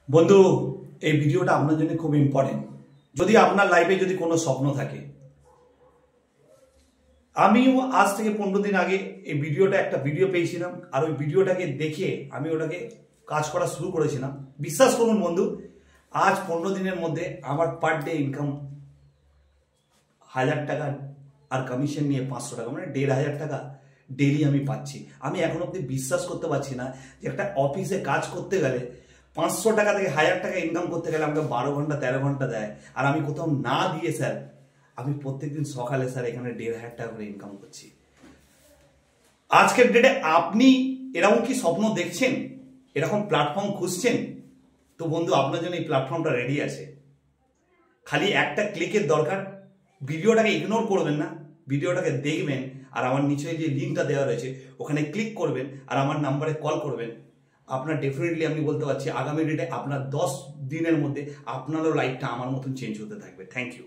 বন্ধু, এই ভিডিওটা আপনার জন্য খুব ইম্পর্টেন্ট। যদি আপনার লাইফে যদি কোনো স্বপ্ন থাকে, আমিও আজ থেকে 15 দিন আগে এই ভিডিওটা একটা ভিডিও পেয়েছিলাম, আর ওই ভিডিওটাকে দেখে আমি ওটাকে কাজ করা শুরু করেছিলাম। বিশ্বাস করুন বন্ধু, আজ 15 দিনের মধ্যে আমার পার ডে ইনকাম 1000 টাকা, আর কমিশন নিয়ে 500 টাকা, মানে 1500 টাকা ডেলি আমি পাচ্ছি। আমি এখন অব্দি বিশ্বাস করতে পারছি না যে একটা অফিসে কাজ করতে গেলে 500 টাকা থেকে 1000 টাকা ইনকাম করতে গেলে আমাকে 12 ঘন্টা 13 ঘন্টা দেয়, আর আমি কোথাও না দিয়ে স্যার আমি প্রত্যেকদিন সকালে স্যার এখানে 1500 টাকা করে ইনকাম করছি। আজকের ডেটে আপনি এরকম কি স্বপ্ন দেখছেন, এরকম প্ল্যাটফর্ম খুঁজছেন? তো বন্ধু, আপনার জন্য এই প্ল্যাটফর্মটা রেডি আছে। খালি একটা ক্লিকের দরকার। ভিডিওটাকে ইগনোর করবেন না, ভিডিওটাকে দেখবেন, আর আমার নিচে যে লিঙ্কটা দেওয়া রয়েছে ওখানে ক্লিক করবেন, আর আমার নাম্বারে কল করবেন। আপনার ডেফিনেটলি আমি বলতে পারছি আগামী ডেটে আপনার 10 দিনের মধ্যে আপনারও লাইফটা আমার মতন চেঞ্জ হতে থাকবে। Thank you.